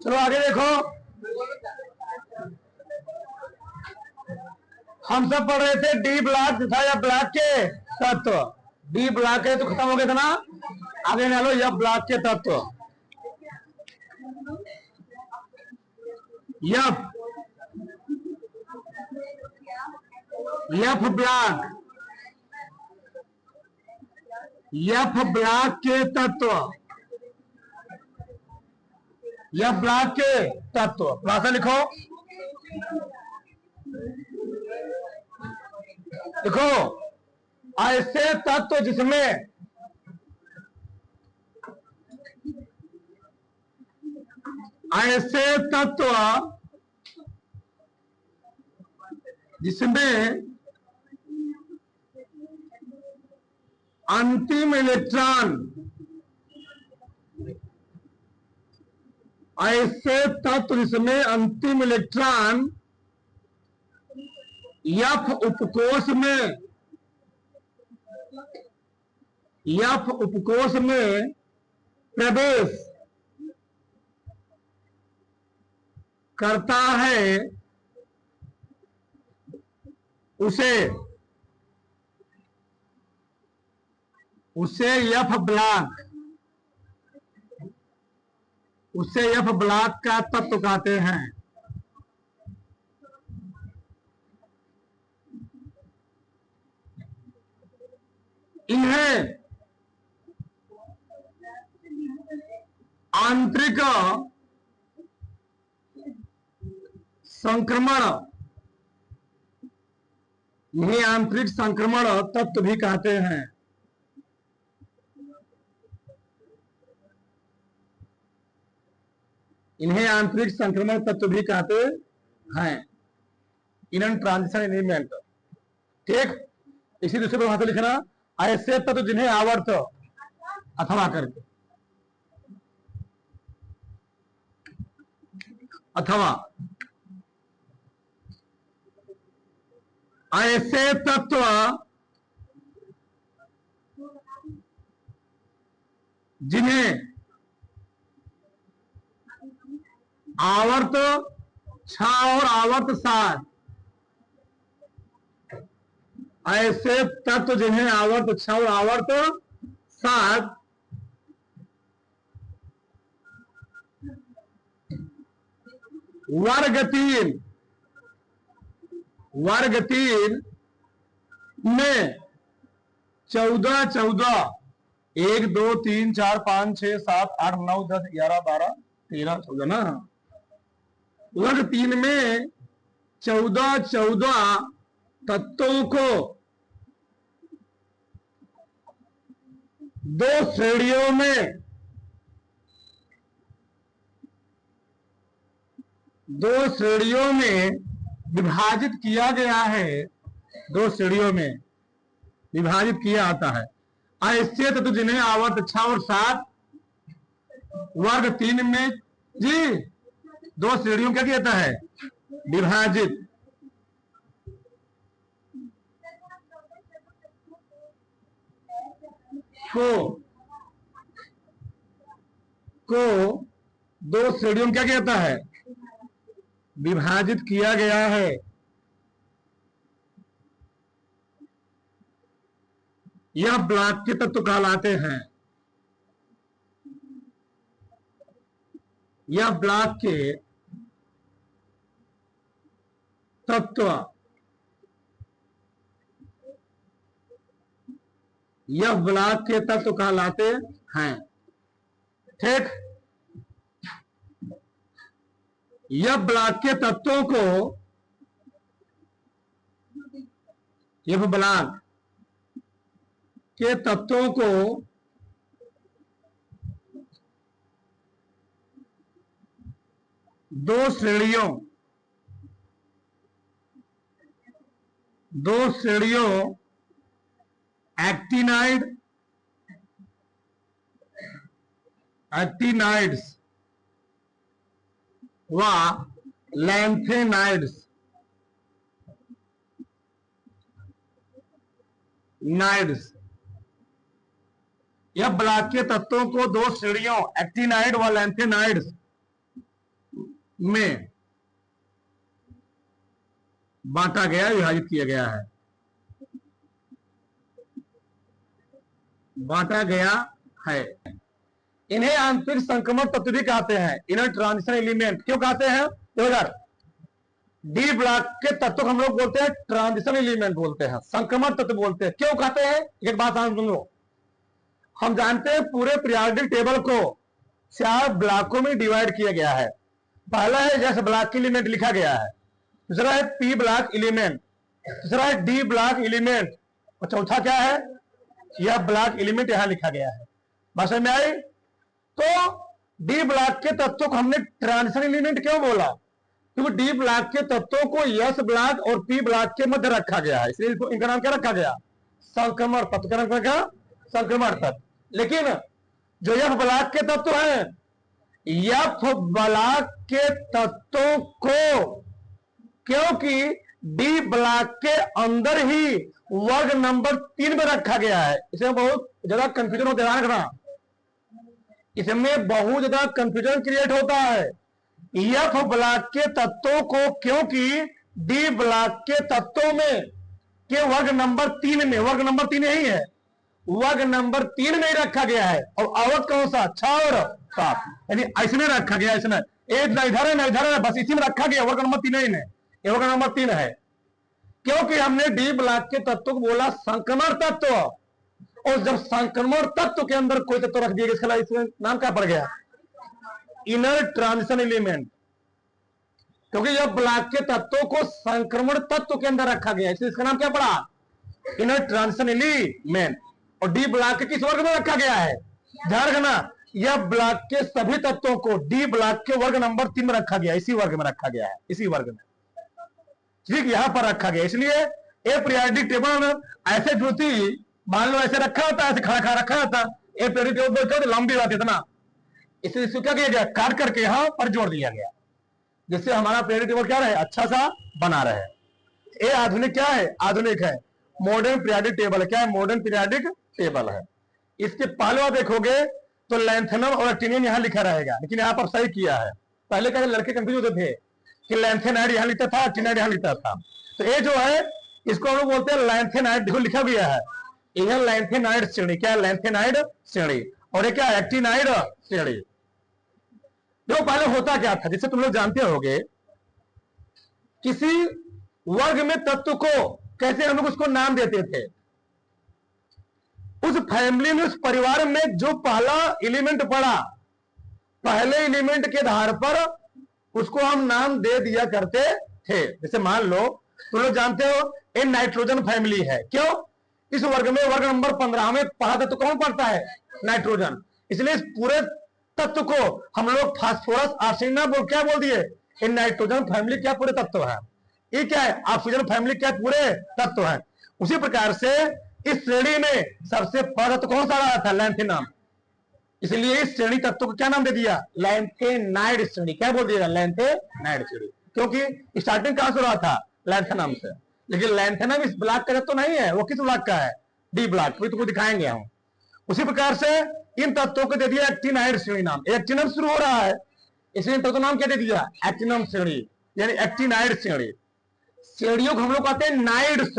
चलो आगे देखो। हम सब पढ़ रहे थे डी ब्लॉक था या ब्लॉक के तत्व। डी ब्लॉक है तो खत्म हो गया था ना। आगे ले लो यह ब्लॉक के तत्व। F F block, F block के तत्व, यह ब्लॉक के तत्व। भाषा लिखो। देखो ऐसे तत्व जिसमें ऐसे तत्व जिसमें अंतिम इलेक्ट्रॉन, ऐसे तत्व जिसमें अंतिम इलेक्ट्रॉन यफ उपकोष में, यफ उपकोष में प्रवेश करता है उसे यफ ब्लॉक, उसे यफ ब्लॉक का तत्व कहते हैं। इन्हें आंतरिक संक्रमण, इन्हें आंतरिक संक्रमण तत्व भी कहते हैं। इन्हें आंतरिक संक्रमण तत्व भी कहते हैं। इन ट्रांजिशन एलिमेंट। ठीक, इसी दूसरे पर भाषा लिखना। ऐसे तत्व जिन्हें आवर्त अथवा करके, अथवा ऐसे तत्व जिन्हें आवर्त 6 और आवर्त 7, ऐसे तत्व जिन्हें आवर्त 6 और आवर्त 7 वर्ग 3 में 14 14 1 2 3 4 5 6 7 8 9 10 11 12 13 14 ना। वर्ग 3 में 14 14 तत्वों को दो श्रेणियों में विभाजित किया गया है। 2 श्रेणियों में विभाजित किया जाता है। ऐसे तत्व जिन्हें आवर्त 6 और 7 वर्ग 3 में जी 2 श्रेणियों क्या किया जाता है, विभाजित। को 2 श्रेणियों में क्या किया जाता है, विभाजित किया गया है। यह ब्लॉक के तत्व कहलाते हैं। यह ब्लॉक के तत्व, यह ब्लॉक के तत्व कहलाते हैं। ठीक, यह ब्लॉक के तत्वों को, यह ब्लॉक के तत्वों को दो श्रेणियों एक्टिनाइड्स व लैंथेनाइड्स यह ब्लॉक के तत्वों को 2 श्रेणियों एक्टिनाइड व लैंथेनाइड्स में बांटा गया, विभाजित किया गया है, बांटा गया है। इन्हें आंतरिक संक्रमण तत्व भी कहते हैं, इनर ट्रांजिशन एलिमेंट। क्यों कहते हैं? तो इधर डी ब्लॉक के तत्व को हम लोग बोलते हैं ट्रांजिशन एलिमेंट बोलते हैं, संक्रमण तत्व बोलते हैं। क्यों कहते हैं? एक बात सुन लो, हम जानते हैं पूरे पीरियोडिक टेबल को 4 ब्लॉकों में डिवाइड किया गया है। पहला है एस ब्लॉक एलिमेंट लिखा गया है, दूसरा है पी ब्लॉक एलिमेंट, तीसरा है डी ब्लॉक एलिमेंट, और चौथा क्या है? यह ब्लॉक एलिमेंट यहां लिखा गया है। बात समझ में आई? तो डी ब्लॉक के तत्वों को हमने ट्रांजिशन एलिमेंट क्यों बोला? क्योंकि डी ब्लॉक के तत्वों को एस ब्लॉक और पी ब्लॉक के मध्य रखा गया है, इसलिए इनका नाम क्या रखा गया? संक्रमण तत्व। क्या नाम रखा? संक्रमण तत्व। लेकिन जो एफ ब्लॉक के तत्व हैं, एफ ब्लॉक के तत्वों को क्योंकि डी ब्लॉक के अंदर ही वर्ग नंबर 3 में रखा गया है, इसमें बहुत ज्यादा कंफ्यूजन होता है, ध्यान रखना, इसमें बहुत ज्यादा कंफ्यूजन क्रिएट होता है। एफ ब्लॉक के तत्वों को क्योंकि डी ब्लॉक के तत्वों में के वर्ग नंबर 3 में, वर्ग नंबर 3 यही है, वर्ग नंबर 3 में रखा गया है। और अवध कौन सा? 6 और 7, यानी इसमें रखा गया, इसमें एक इधर है ना इधर है, बस इसी में रखा गया, वर्ग नंबर 3 ही में, ये वर्ग नंबर 3 है। क्योंकि हमने डी ब्लॉक के तत्व को बोला संक्रमण तत्व, और जब संक्रमण तत्व के अंदर कोई तत्व रख दिया गया, इसमें नाम क्या पड़ गया? Inner transition element. क्योंकि जब ब्लॉक के तत्वों को संक्रमण तत्व के अंदर रखा गया, इसलिए इसका नाम क्या पड़ा? Inner transition element. और डी ब्लॉक के किस वर्ग में रखा गया है? ध्यान रखना, यह ब्लॉक के सभी तत्वों को डी ब्लॉक के वर्ग नंबर 3 में रखा गया, इसी वर्ग में रखा गया है, इसी वर्ग में, ठीक, यहां पर रखा गया। इसलिए ए पीरियोडिक टेबल ऐसे जो थी, मान लो ऐसे रखा होता है, ऐसे खड़ा खड़ा रखा होता, ए पीरियोडिक टेबल लंबी बात इतना, इसलिए इसको क्या किया गया? काट करके यहां पर जोड़ दिया गया, जिससे हमारा पीरियोडिक टेबल क्या रहे? अच्छा सा बना रहे। ये आधुनिक क्या है? आधुनिक है, मॉडर्न पीरियोडिक टेबल। क्या है? मॉडर्न पीरियोडिक टेबल है। इसके पहले आप देखोगे तो लैंथेनम और एक्टिनियम यहां लिखा रहेगा, लेकिन यहां पर सही किया है। पहले क्या लड़के कंफ्यूज होते थे कि लैंथेनाइड यहां लिखता था, एक्टिनाइड यहां लिखता था। तो ये जो है इसको हम लोग बोलते हैं लैंथेनाइड, देखो लिखा गया है, यह लैंथेनाइड श्रेणी। क्या है? लैंथेनाइड श्रेणी। और ये क्या है? एक्टिनाइड श्रेणी। देखो पहले होता क्या था, जिससे तुम लोग जानते होगे, किसी वर्ग में तत्व को कैसे हम लोग उसको नाम देते थे, उस फैमिली में, उस परिवार में जो पहला एलिमेंट पड़ा, पहले एलिमेंट के आधार पर उसको हम नाम दे दिया करते थे। जैसे मान लो तुम लोग जानते हो ये नाइट्रोजन फैमिली है, क्यों? इस वर्ग में वर्ग नंबर 15 में पहला तत्व कौन पड़ता है? नाइट्रोजन। इसलिए इस पूरे तत्व को हम लोग फास्फोरस आर्सेनिक क्या बोल दिए? ये नाइट्रोजन फैमिली क्या पूरे तत्व है, ये क्या है? ऑक्सीजन फैमिली क्या पूरे तत्व है। उसी प्रकार से इस श्रेणी में सबसे पहला तत्व कौन सा रहा था? लैंथेनम। इसलिए इस श्रेणी तत्व को क्या नाम दे दिया? लैंथेनाइड श्रेणी। क्या बोल दिया? लैंथेनाइड श्रेणी। क्योंकि स्टार्टिंग कहां से रहा था? लैंथेनम से। लेकिन लैंथेनम इस ब्लॉक का तो नहीं है, वो किस ब्लॉक का है? D block. तुमको दिखाएंगे हम। उसी प्रकार से इन तत्वों को दे दिया एक्टिनाइड श्रेणी नाम। एक्टिनम शुरू हो रहा है, इसलिए इन तत्व नाम क्या दे दिया? एक्टिनम श्रेणी, यानी एक्टिनाइड श्रेणी। श्रेणियों को हम लोग कहते हैं नाइड्स।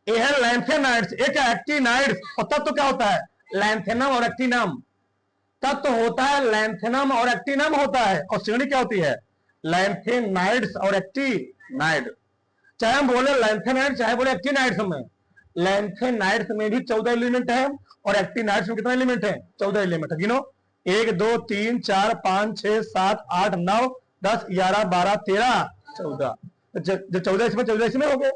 ये है लैंथेनाइड्स, एक एक्टिनाइड्स। और तत्व क्या होता है? लैंथेनम और एक्टिनम। तत्व होता है लैंथेनम और एक्टिनम होता है, और श्रेणी क्या होती है? लैंथेनाइड्स और एक्टिनाइड। चाहे हम बोले लैंथेनाइड, चाहे बोले एक्टिनाइड्स में, लैंथेनाइड्स में भी 14 एलिमेंट है, और एक्टिनाइड्स में कितना एलिमेंट है? 14 एलिमेंट है। गिनो, 1 2 3 4 5 6 7 8 9 10 11 12 13 14। जो 14 इसमें 14 इसमें हो गए,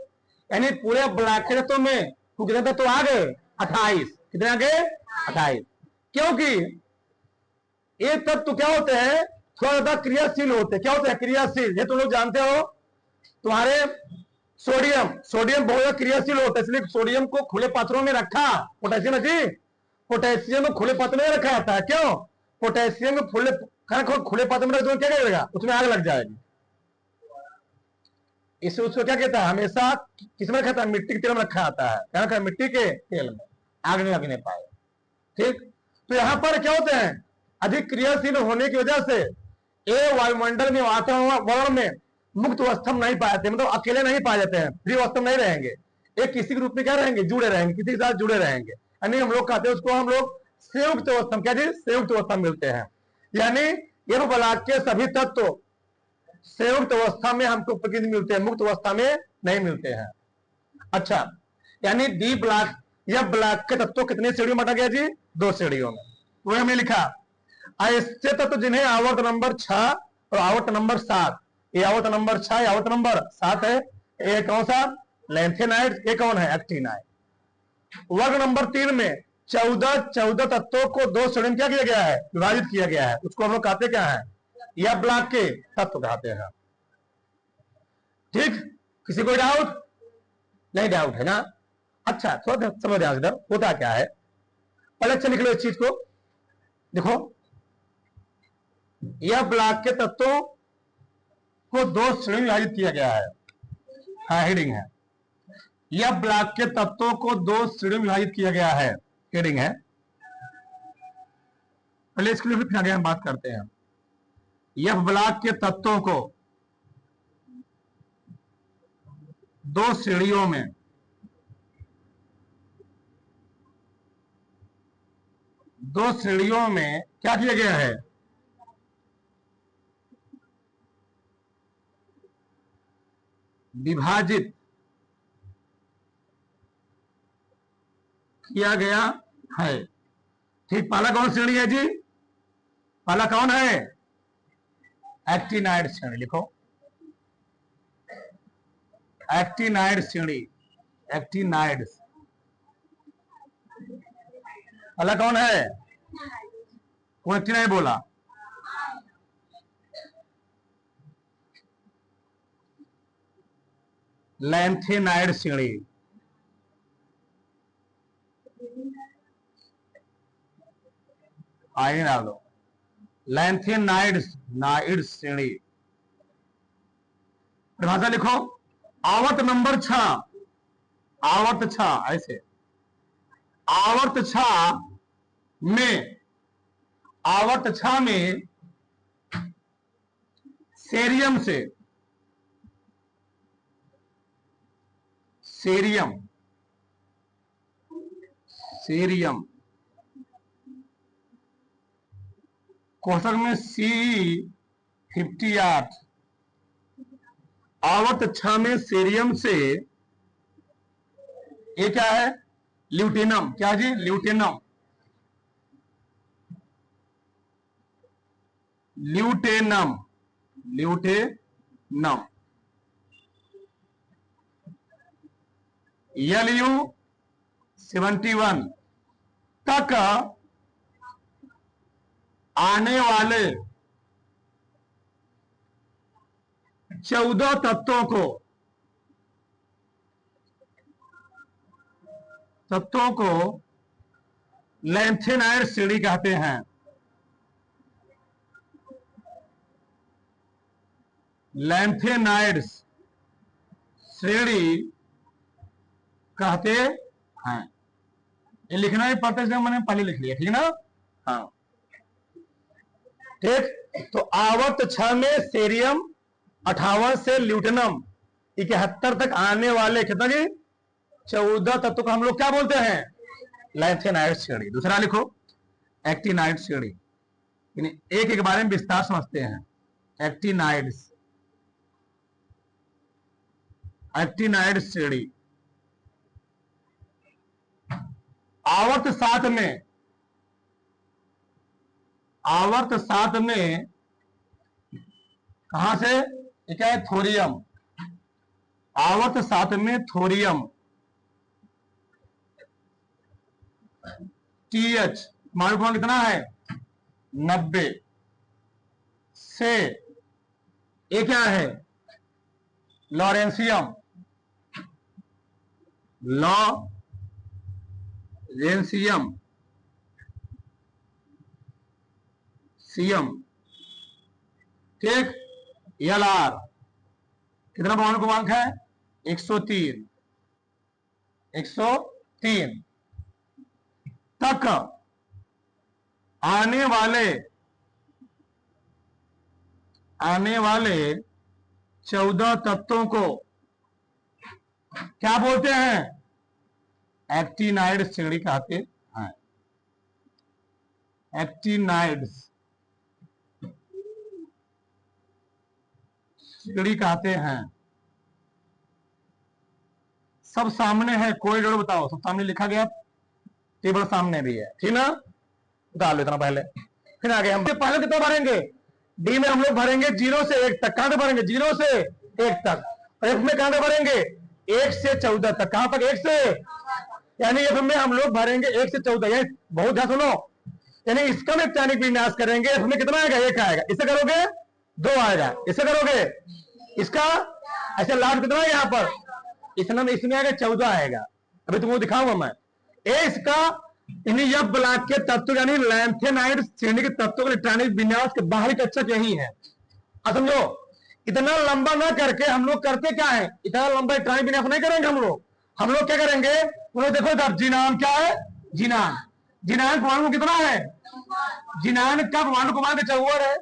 यानी पूरे ब्लॉक के तत्वों में कितने तत्व आ गए? 28। कितने आ गए? 28। क्योंकि ये तत्व क्या होते हैं? थोड़ा ज्यादा क्रियाशील होते हैं। क्या होते हैं? क्रियाशील। ये तुम लोग जानते हो, तुम्हारे सोडियम बहुत ज्यादा क्रियाशील होता है, इसलिए सोडियम को खुले पात्रों में रखा। पोटेशियम जी, पोटेशियम को खुले पात्र में रखा जाता है। क्यों? पोटेशियम को खुले पात्र में रख दो, क्या करेगा? उसमें आग लग जाएगी। इससे उसको क्या कहता है? हमेशा किसमें रखा था? मिट्टी के तेल में रखा जाता है। क्या रखा है? मिट्टी के तेल में, आग नहीं लगने पाए। ठीक, तो यहां पर क्या होते हैं? अधिक क्रियाशील होने की वजह से ये वायुमंडल में वातावरण में मुक्त अवस्था में नहीं पाए जाते, मतलब अकेले नहीं पाए जाते हैं, फ्री अवस्था में नहीं रहेंगे, ये किसी के रूप में क्या रहेंगे, जुड़े रहेंगे, किसी के साथ जुड़े रहेंगे। यानी हम लोग कहते हैं उसको, हम लोग संयुक्त अवस्था में, क्या चीज, संयुक्त अवस्था में मिलते हैं। यानी यह ब्लॉक के सभी तत्व संयुक्त अवस्था में हमको प्रतिनिधि मिलते हैं, मुक्त अवस्था में नहीं मिलते हैं। अच्छा, यानी डी ब्लॉक, यह ब्लॉक के तत्व कितने श्रेणियों में बांटा गया जी, 2 श्रेणियों में। वही हमने लिखा ऐसे तत्व जिन्हें आवर्त नंबर 6 और आवर्त नंबर 7, ये आवर्त नंबर 6, आवर्त नंबर 7 है। ये कौन सा, लैंथेनाइड, ये कौन है, एक्टिनाइड। वर्ग नंबर 3 में 14 तत्वों को 2 श्रेणी में क्या किया गया है, विभाजित किया गया है, उसको हम लोग कहते क्या है, या ब्लॉक के तत्व कहते हैं। ठीक, किसी को डाउट नहीं, डाउट है ना। अच्छा, थोड़ा समझ आ, इधर होता क्या है, पहले अच्छा लिख लो इस चीज को। देखो, यह ब्लॉक के तत्वों को 2 श्रेणी में विभाजित किया गया है। हाँ, हेडिंग है, यह ब्लॉक के तत्वों को 2 श्रेणी में विभाजित किया गया है, हेडिंग है। पहले इसके लिए फिर आगे हम बात करते हैं। यह ब्लॉक के तत्वों को 2 श्रेणियों में क्या किया गया है, विभाजित किया गया है। ठीक, पहला कौन श्रेणी है जी, पहला कौन है, एक्टिनाइड श्रेणी। लिखो, एक्टिनाइड श्रेणी, एक्टिनाइड पहला कौन है, कोई एक्टिनाइड बोला, लैंथेनाइड श्रेणी, आगे डाल दो, लैंथेनाइड नाइड श्रेणी। परिभाषा लिखो, आवर्त नंबर 6, आवर्त 6, ऐसे आवर्त 6 में, आवर्त 6 में सेरियम से, सेरियम, सेरियम कोष्ठक में C58, आवर्त 6 में सेरियम से, ये क्या है, ल्यूटेनम, क्या जी, ल्यूटेनम, ल्यूटेनम, ल्यूटेनम, Lu71 तक आने वाले 14 तत्वों को लैंथेनाइड श्रेणी कहते हैं। लैंथेनाइड श्रेणी कहते हैं। ये लिखना ही पड़ता है, मैंने पहले लिख लिया, ठीक ना। हाँ, ठीक, तो आवर्त 6 में सेरियम, 58 से ल्यूटेनम 71 तक आने वाले कितना जी, 14 तत्व को हम लोग क्या बोलते हैं, लैंथेनाइड श्रेणी। दूसरा लिखो, एक्टिनाइड श्रेणी, एक एक बारे में विस्तार समझते हैं। एक्टिनाइड, एक्टिनाइड श्रेणी आवर्त 7 में, आवर्त 7 में कहां से, क्या है, थोरियम, आवर्त 7 में थोरियम, TH माइक्रोन कितना है, 90 से, ये क्या है, लॉरेंसियम, लॉरेंसियम, सीएम, ठीक, LR कितना परमाणु क्रमांक है, 103, 103 तक आने वाले आने वाले 14 तत्वों को क्या बोलते हैं? एक्टिनाइड श्रेणी कहते हैं। एक्टिनाइड्स श्रेणी कहते हैं। सब सामने है, कोई डर बताओ, सब सामने लिखा गया, टेबल सामने भी है, ठीक ना? डाल लो इतना पहले, फिर आगे हम पहले कितना भरेंगे? डी में हम लोग भरेंगे 0 से 1 तक। कहां तक भरेंगे? 0 से 1 तक। एफ में कहां तक भरेंगे? 1 से 14 तक। कहां तक? 1 से, यानी एफ में हम लोग भरेंगे 1 से 14। ये बहुत ध्यान सुनो, यानी इसका में इलेक्ट्रॉनिक विन्यास करेंगे, एफ में कितना आएगा? 1 आएगा। इसे करोगे 2 आएगा। इसे करोगे इसका ऐसे लाभ कितना है यहाँ पर? इसमें आएगा 14 आएगा। अभी तुमको दिखाऊंगा मैं। इसका एफ ब्लॉक के तत्व यानी लैंथेनाइड श्रेणी के तत्वों के इलेक्ट्रॉनिक विन्यास के बाहरी कक्षक यही है। अब समझो, इतना लंबा ना करके हम लोग करते क्या है? इतना लंबा इलेक्ट्रॉनिक विन्यास नहीं करेंगे हम लोग। हम लोग क्या करेंगे? देखो इधर जीनान क्या है? जीनान, जीनान परमाणु कितना है? जीनान का परमाणु क्रमांक 54 है।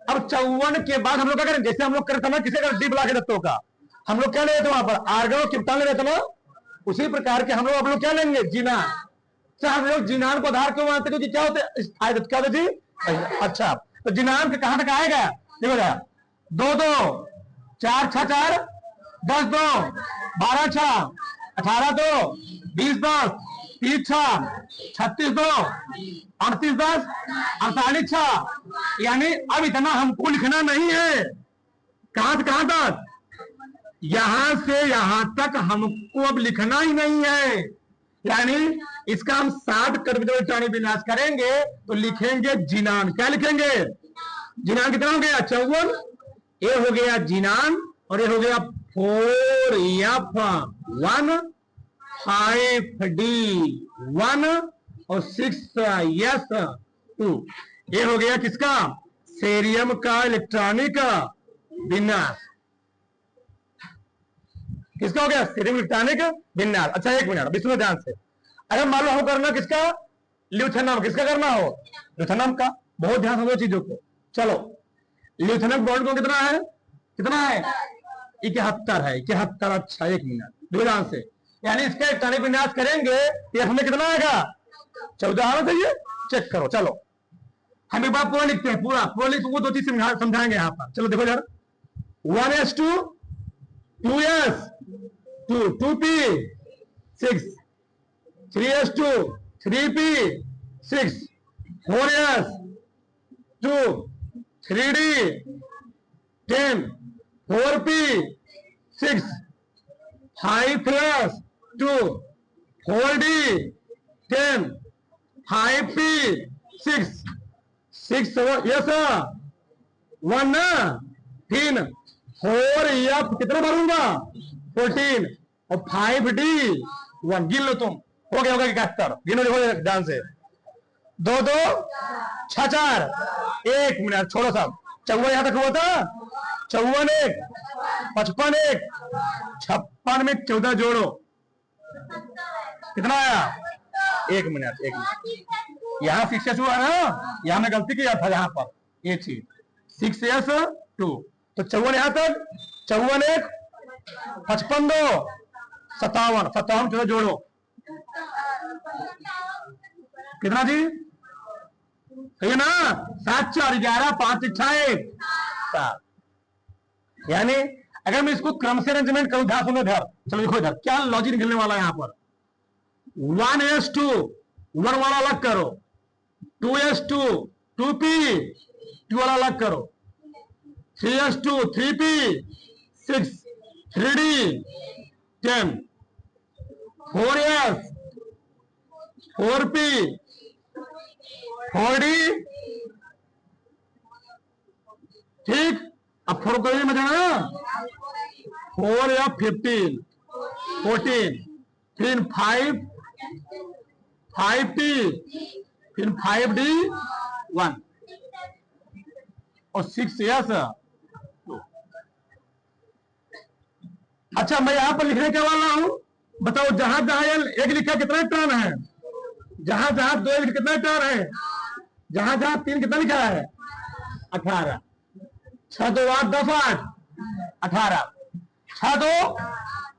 अब 54 के बाद हम लोग क्या करेंगे? जैसे हम लोग करते ना किसी का डी ब्लॉक के तत्वों का, हम लोग क्या लेते वहां पर? आर्गन और क्रिप्टॉन ले लेते ना, उसी प्रकार के हम लोग क्या लेंगे? जीनान। हम लोग जीनान को आधार क्यों मानते? क्योंकि क्या होते हैं? क्या होते जी? अच्छा, तो जीनान के कहां तक आएगा? देखो जरा, 2 2 4 6 4 10 2 12 6 18 2 20 10 30 6 36 2 38 10 48 6। यानी अब इतना हमको लिखना नहीं है। कहां से कहां तक? यहां से यहां तक हमको अब लिखना ही नहीं है। यानी इसका हम 7 इलेक्ट्रॉनिक विन्यास करेंगे तो लिखेंगे जीनान। क्या लिखेंगे? जीनान कितना हो गया? 54। ये हो गया जीनान और ये हो गया 4F1 5D1 और 6S2। ये हो गया किसका? सेरियम का इलेक्ट्रॉनिक विन्यास। किसका हो गया? सेरियम इलेक्ट्रॉनिक विन्यास। अच्छा एक मिनट, अभी सुनो ध्यान से। अगर मान लो हम करना किसका? ल्यूथेनम। किसका करना हो? ल्यूथेनम का। बहुत ध्यान समझो चीजों को। चलो, ल्यूथेनम बॉन्ड को कितना है? कितना है? 71 है। 71। अच्छा एक मिनट ध्यान से, यानी इसका इलेक्ट्रॉनिक विन्यास करेंगे एफ में कितना आएगा? 14 आना चाहिए। चेक करो। चलो हम एक बार पूरा लिखते हैं, पूरा पूरा लिख, तुमको 2 चीज समझाएंगे यहाँ पर। चलो देखो यार, 1s2 2s2 2p 6 3s2 3p 6 4s2 3d 10 4p 6 5s2 4d 10 5p 6 yes 1 ना 3 4f कितना भरूंगा? 14 और 5d1 गिन लो तुम। हो गया होगा 71। गिनो देखो ध्यान से। 2 2 6 4 1 मिनट छोड़ो सब। 54 यहां तक हुआ था। 54 1 55 1 56 में 14 जोड़ो, कितना आया? 1 मिनट 1 मिनट। यहां 6s हुआ ना, यहां मैं गलती किया था यहां पर, ये चीज 6s2 तो 54 यहां तक। 54 1 55 2 57 57 14 जोड़ो, कितना जी? सही ना? 7 4 11 5 6 1 7। यानी अगर मैं इसको क्रम से अरेंजमेंट करूं, ध्यान सुनो इधर। चलो देखो इधर क्या लॉजिक निकलने वाला है यहां पर। 1s2 1 वाला अलग करो, 2s2 2p 2 वाला अलग करो, 3s2 3p 6 3d 10 4s 4p 4d। ठीक, अब 4 करिए मजा ना। 4 या 15 14 फिर 5 5p फिर 5d1 और 6s। अच्छा मैं यहां पर लिखने के वाला हूं, बताओ जहां जहां एक लिखा कितना टर्न है? जहां जहां 2 कितना टर्न है? जहां जहां 3 कितना लिखा है? 18। 6 2 8 10 8 18, 6 2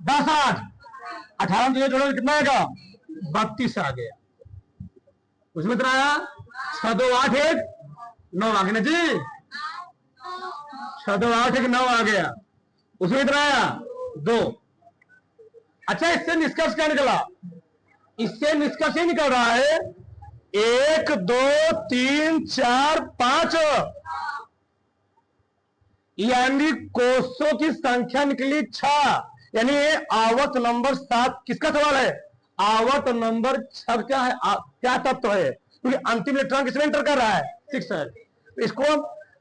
10 8 18 में जोड़ो कितना आएगा 32 आ गया। उसमें कितना आया 6 2 8 1 9 आ गया ना जी, 6 2 8 1 9 आ गया। उसमें कितना आया 2। अच्छा इससे निष्कर्ष क्या निकला, इससे निष्कर्ष ये निकल रहा है 1 2 3 4 5, यानी कोषों की संख्या निकली 6, यानी आवर्त नंबर 7 किसका सवाल है, आवर्त नंबर 6 क्या है, क्या तत्व है, क्योंकि अंतिम इलेक्ट्रॉन किसमें एंटर कर रहा है 6 है। तो इसको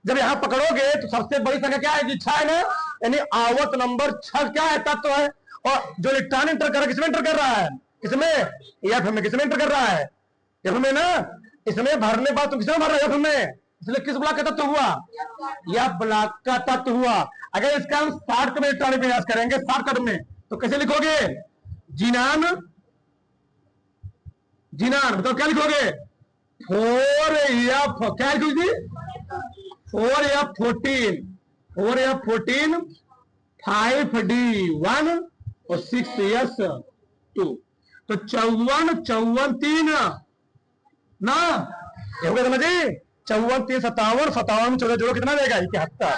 जब यहां पकड़ोगे तो सबसे बड़ी संख्या क्या है 6 है ना, यानी आवर्त नंबर 6 क्या है तत्व है। और जो इलेक्ट्रॉन एंटर कर रहा है किसमें एंटर कर रहा है, किसमें एफ में, किसमें एंटर कर रहा है एफ में ना, इसमें भरने बाद तो किसमें भर रहा है एफ में, इसलिए किस ब्लॉक का तत्व हुआ, यह ब्लॉक का तत्व हुआ। अगर इसका हम शॉर्ट में इलेक्ट्रॉनिक विन्यास करेंगे शॉर्टकट में तो कैसे लिखोगे, जीनान जीनान बताओ क्या लिखोगे 4F, क्या लिखोगे 4F14, 4F14 5D1 और 6S2, तो 54 54 3 ना, ये हो गया समझे, 54 3 57, 57 में 14 जोड़ो कितना देगा 71।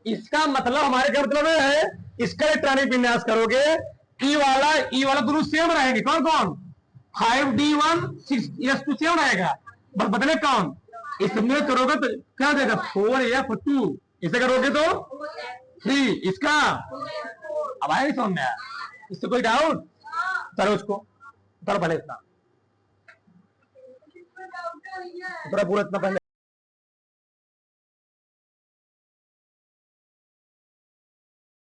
इसका मतलब हमारे क्या मतलब है, इसका इलेक्ट्रॉनिक विन्यास करोगे ई वाला दोनों सेम रहेंगे, कौन कौन 5D1 6S2 सेम रहेगा, बस बदले कौन, इसमें करोगे तो क्या देगा 4F2, इसे करोगे तो 3, इसका अब आया समझ में आया, इससे कोई डाउट, चलो उसको चलो पहले इतना पूरा इतना पहले